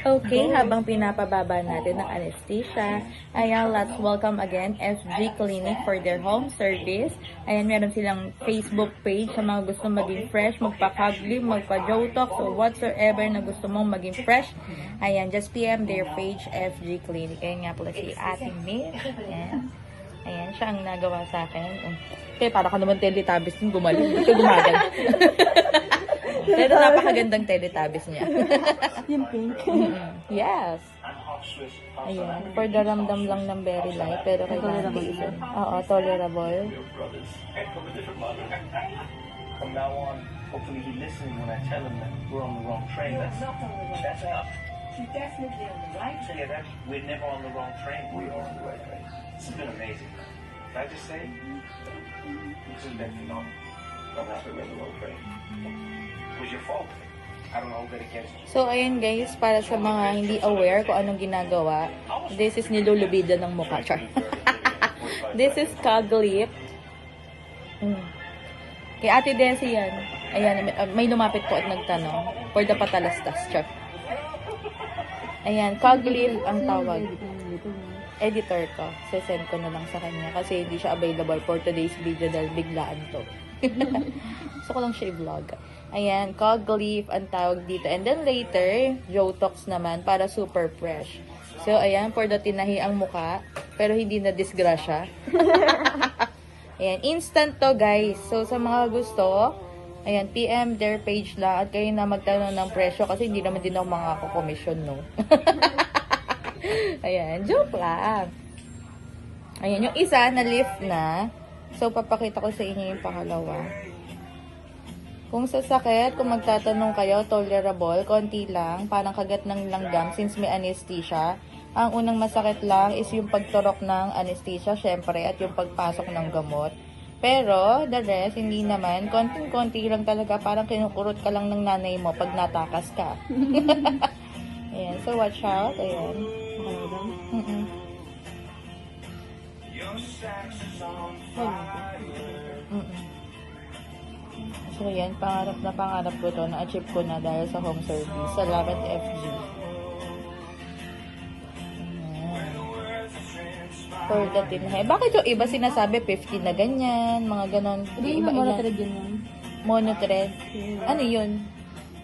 Okay, habang pinapababa natin ng anesthesia, ayan, let's welcome again FG Clinic for their home service. Ayan, meron silang Facebook page sa mga gusto maging fresh, magpa-cagli, magpa-jotox, o whatsoever na gusto mong maging fresh. Ayan, just PM their page, FG Clinic. Ayan nga pala si Ate Mitch. Ayan. Ayan, siya ang nagawa sa akin. Kaya para ka naman Teletubbies yung gumaling. Hindi ka gumagal. Pero napakagandang Teletubbies niya. Yung pink. Yes. Ayan. For the ramdam lang ng very light. Pero kailangan Tolerable. Oo, tolerable. From now on, hopefully he listens when I tell him that we're on the wrong train. That's enough. You're definitely on the right track. Yeah, we're never on the wrong train. We are on the right train. It's been amazing. Can I just say, this has been phenomenal. I'm happy we're on the wrong train. It was your fault. I don't hold that against you. So, ayan guys, para sa mga hindi aware kung anong ginagawa, this is nilulubida ng mukha. Char. This is Caglip. Kay Ate Desi yan. Ayan, may lumapit po at nagtanong. For the patalastas. Char. Ayan, Caglip ang tawag. Editor ko. Sesend ko na lang sa kanya kasi hindi siya available for today's video dahil biglaan to. Gusto ko lang siya i-vlog. Ayan, Caglip ang tawag dito. And then later, Jotox naman para super fresh. So, ayan, for the tinahi ang muka, pero hindi na disgrasya. Ayan, instant to guys. So, sa mga gusto, ayan, PM their page lang at kayo na magtanong ng presyo kasi hindi naman din ako makako-commission, no? Ayan, joke lang. Ayan, yung isa na lift na. So, papakita ko sa inyo yung pangalawa. Kung sa sakit, kung magtatanong kayo, tolerable, konti lang, parang kagat ng langgam since may anesthesia. Ang unang masakit lang is yung pagturok ng anesthesia, syempre, at yung pagpasok ng gamot. Pero, the rest, hindi naman. Konting-konti lang talaga, parang kinukurot ka lang ng nanay mo pag natakas ka. Ayan, so watch out. Ayan. So yan, pangarap ko to, na-achieve ko na dahil sa home service. Salamat FG. Ayan. For the tinhay. Bakit yung iba sinasabi 50 na ganyan, mga ganon. Hindi Iba na monothread yun yun. Monothread. Ano yun?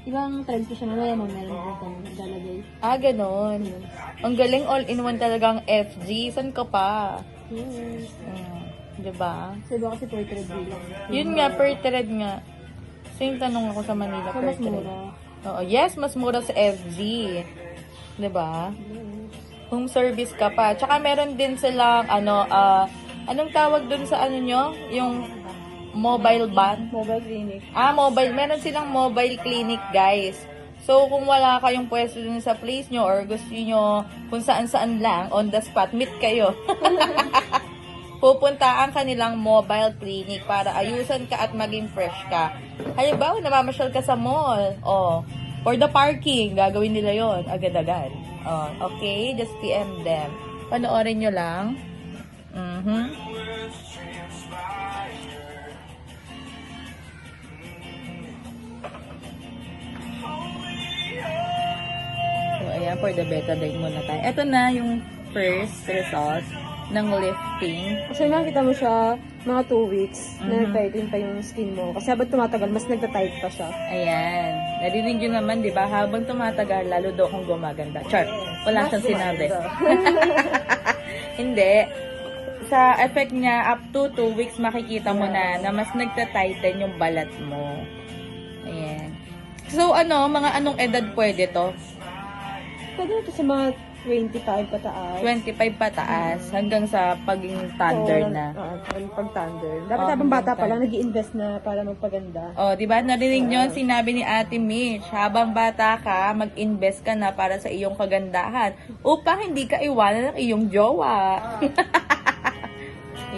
Ibang threads ko siya na wala mo meron kang lalagay. Ah, ganon. Ang galing all-in-one talagang FG. San ka pa? Yes. Diba? So iba kasi per thread lang. Yun nga, per thread nga. So yung tanong ako sa Manila, So per mas thread. mura. Oo, yes, mas mura sa FG. Diba? Home service ka pa. Tsaka meron din silang, anong tawag dun sa ano nyo? Yung mobile van? Mobile clinic. Mobile. Meron silang mobile clinic, guys. So, kung wala kayong pwesto dun sa place nyo or gusto nyo kung saan-saan lang, on the spot, meet kayo. Pupunta ang kanilang mobile clinic para ayusan ka at maging fresh ka. Halimbawa, namamasyal ka sa mall. For the parking, gagawin nila yon agad-agad. Okay, just PM them. Panoorin nyo lang. So, ayan, for the betadine muna tayo. Ito na yung first result ng lifting. Kasi nakita mo siya mga 2 weeks na tighten pa yung skin mo. Kasi habang tumatagal, mas nagta-tight pa siya. Ayan. Narinig nyo naman, di ba? Habang tumatagal, lalo daw kung gumaganda. Char, wala siyang sinabi. Hindi. Sa effect niya, up to 2 weeks, makikita mo na mas nagta-tighten yung balat mo. Ayan. So, mga anong edad pwede to? Pwede ito sa mga 25 pataas. 25 pataas, hanggang sa paging thunder na. Pag thunder. Dapat habang bata pa lang, nag-i-invest na para magpaganda. Di ba? Narinig nyo, sinabi ni Ate Mitch, habang bata ka, mag-invest ka na para sa iyong kagandahan upang hindi ka iwanan ng iyong jowa.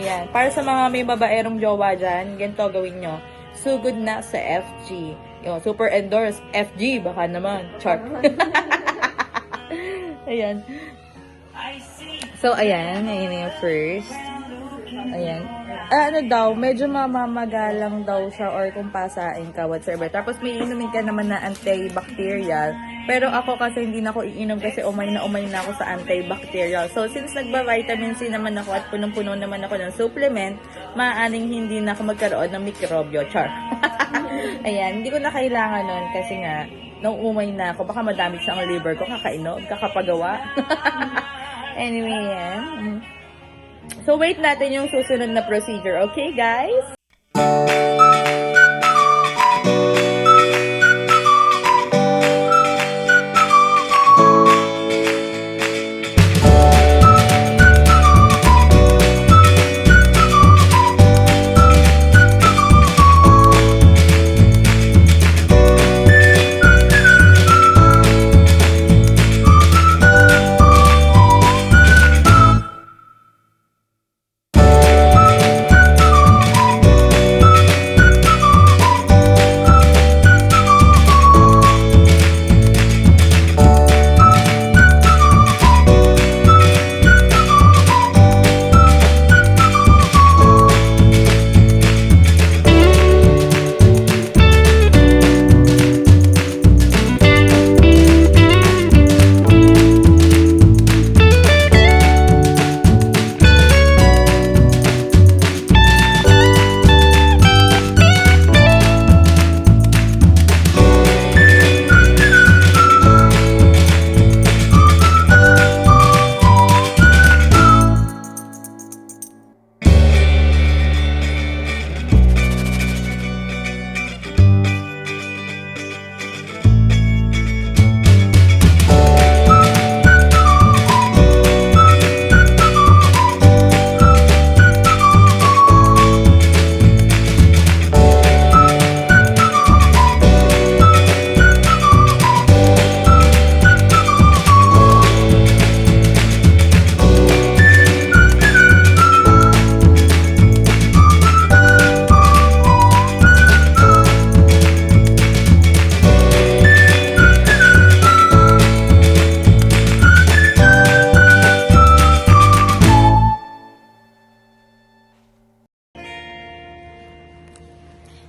Yan. Para sa mga may babaerong jowa dyan, ganito gawin nyo. Sugod na sa FG. Super endorse. FG, baka naman. Chart. Ayan. So, ayan. Ayan na yung first. Ayan. ano daw, medyo mamamagalang daw siya or kung pasain ka whatsoever. Tapos may inumin ka naman na antibacterial. Pero ako kasi hindi na ako iinom kasi umay na ako sa antibacterial. So since nagba-vitamin C naman ako at punong-puno naman ako ng supplement, maaaring hindi na ako magkaroon ng mikrobyo. Char. Ayan, hindi ko na kailangan nun kasi nga, nung umay na ako, baka madamage sa ang liver ko, kakainom, kakapagawa. Anyway, yan. So, wait natin yung susunod na procedure. Okay, guys?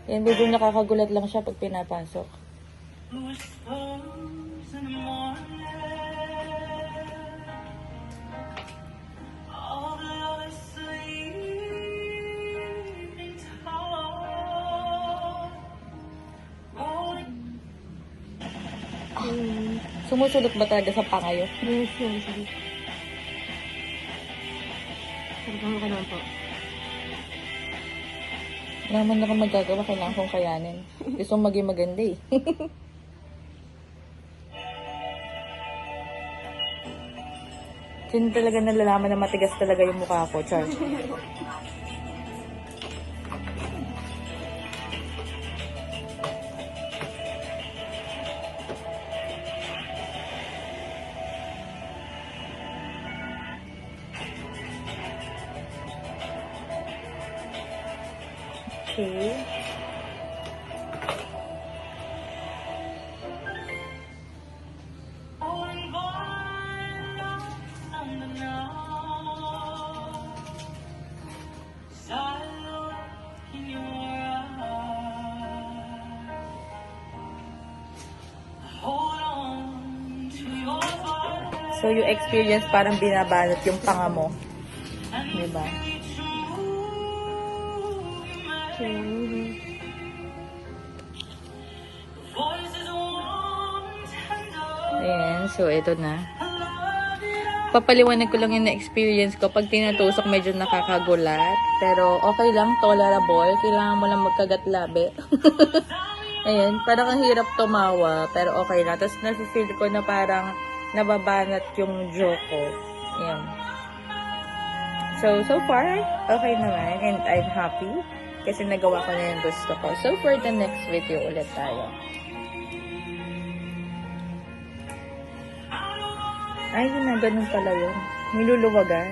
Yan, medyo nakakagulat lang siya pag pinapasok. Sumusulot ba talaga sa pangayo? Yes, yes. Sarapang ka naman po. Wala naman ako magagawa, kailangan kong kayanin. Gusto kong maging maganda eh. Sino talaga nalalaman na matigas talaga yung mukha ko, Char? Okay. So, yung experience parang binabalot yung panga mo. Diba? Ayan, so ito na. Papaliwanag ko lang yung na-experience ko. Pag tinatusok, medyo nakakagulat. Pero okay lang, tolerable. Kailangan mo lang magkagat labi. Ayan, parang ang hirap tumawa. Pero okay na. Tapos nafe-feel ko na parang nababanat yung jaw ko. Ayan. So far, okay naman. And I'm happy. Kasi nagawa ko na yung gusto ko. So, for the next video ulit tayo. Ay, yun na. Ganun pala yun. Niluluwagan.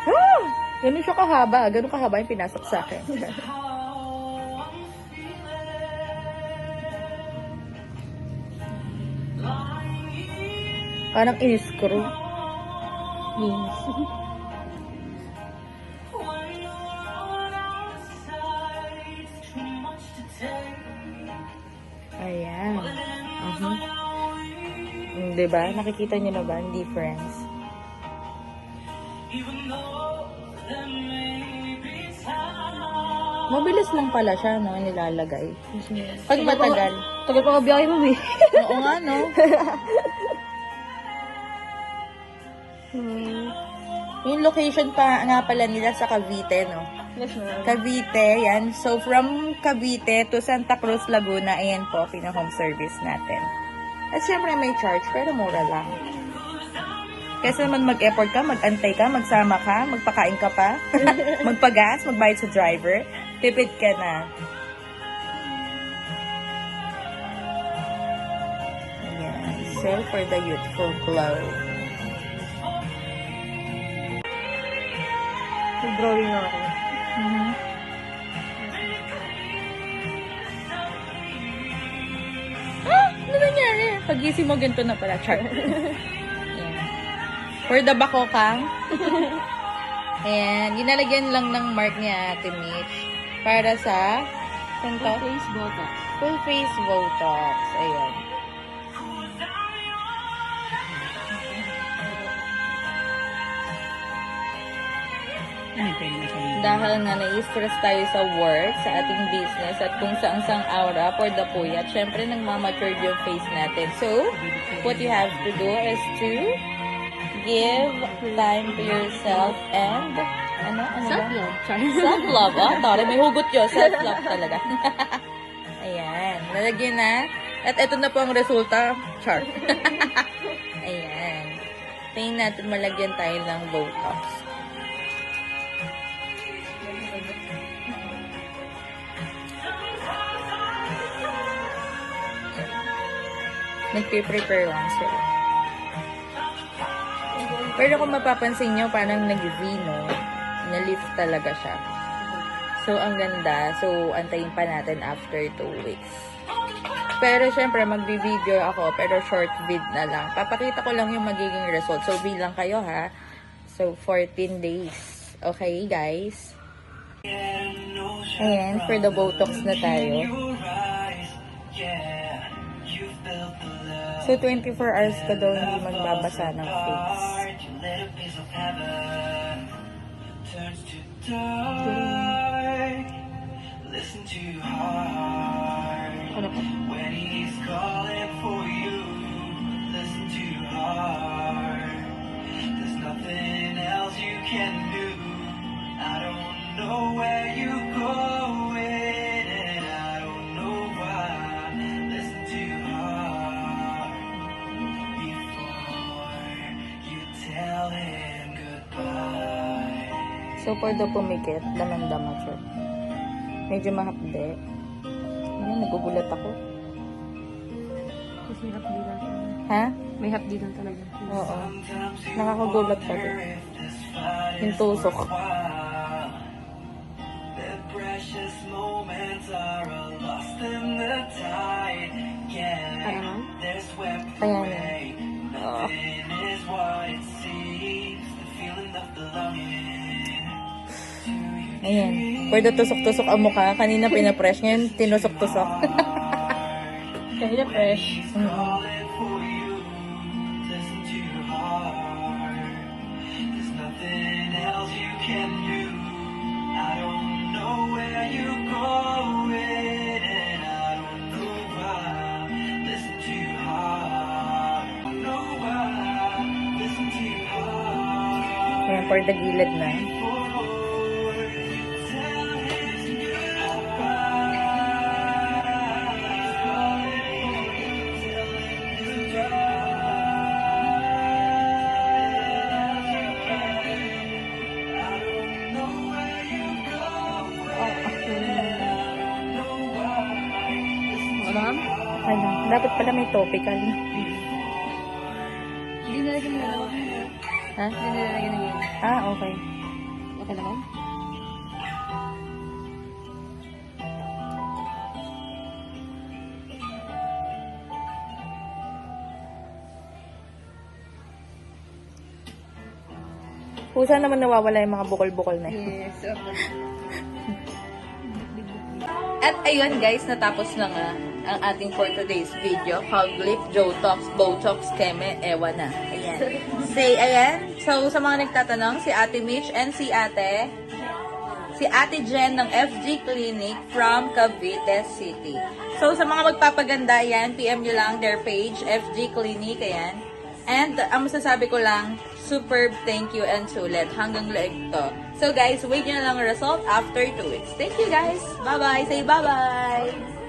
Ah! Ganun siya kahaba. Ganun kahaba yung pinasok sa akin. Parang in-screw. Yes. Ayan. Diba? Nakikita niyo na ba ang difference? Mabilis lang pala siya, no? Nilalagay. Pag matagal. Tagal pa kabiyahe mo, eh. Oo nga, no? Yung location pa nga pala nila sa Cavite, no? Yes, ma'am. Cavite, yan. So, from Cavite to Santa Cruz, Laguna, ayan po, pina-home service natin. At syempre may charge, pero mura lang. Kesa naman mag-effort ka, mag-antay ka, magsama ka, magpakain ka pa, magpagas, magbayad sa driver, tipid ka na. Ayan. So, for the youthful glow. Drawing ako. Ano nangyari? Pagising mo, ganito na pala. Char. Ayan. For the bakokang. Ayan. Ginalagyan lang ng mark niya, Ate Mitch. Para sa... Saan to? Face botox. Full face Botox. Ayan. Dahil nga nai-stress tayo sa work, sa ating business, at kung saang-saang aura for the puyat, syempre nagmamature yung face natin. So, what you have to do is to give time to yourself and ano ba? Self-love. Self-love. Oh, tara, may hugot yun. Self-love talaga. Ayan. Nalagyan na. At ito na po ang resulta. Char. Ayan. Tingnan natin malagyan tayo ng Botox. Nagpe-prepare lang sila. Pero kung mapapansin nyo, parang nag-V, no? Na-lift talaga siya. So, ang ganda. So, antayin pa natin after 2 weeks. Pero, syempre, magbi-video ako, pero short vid na lang. Papakita ko lang yung magiging result. So, bilang kayo, ha? So, 14 days. Okay, guys? Ayan, for the Botox na tayo. So, 24 hours ka daw hindi magbabasa ng face. Ano po? So, for the pumikit, daman-dama siya. Medyo mahapde. Ayan, nagugulat ako. Kasi hapdi lang. Ha? May hapdi lang talaga. Oo. Nakakagulat pa din. Yung tusok. Ano? Kaya na. Oo. Ayan. For the tusok-tusok ang mukha. Kanina pinapress. Ngayon, tinusok-tusok. Kanina fresh. Ayan, for the gilid na. Ma'am? Ay lang. Dapat pala may topical. Hindi na lagyan na lang. Ha? Hindi na lagyan na yun. Ah, okay. Okay naman? Kusa naman nawawala yung mga bukol-bukol na yun. Yes. Okay. At ayun guys, natapos na nga ang ating for today's video. Hug lip, Jotox, Botox, Keme, ewan na. Ayan. Say, ayan. So, sa mga nagtatanong, si Ate Mitch and si Ate Jen ng FG Clinic from Cavite City. So, sa mga magpapaganda, ayan, PM nyo lang their page, FG Clinic, ayan. And, ang masasabi ko lang, superb thank you and sulit. Hanggang leeg to. So, guys, wait nyo na lang ang result after 2 weeks. Thank you, guys. Bye-bye. Say bye-bye.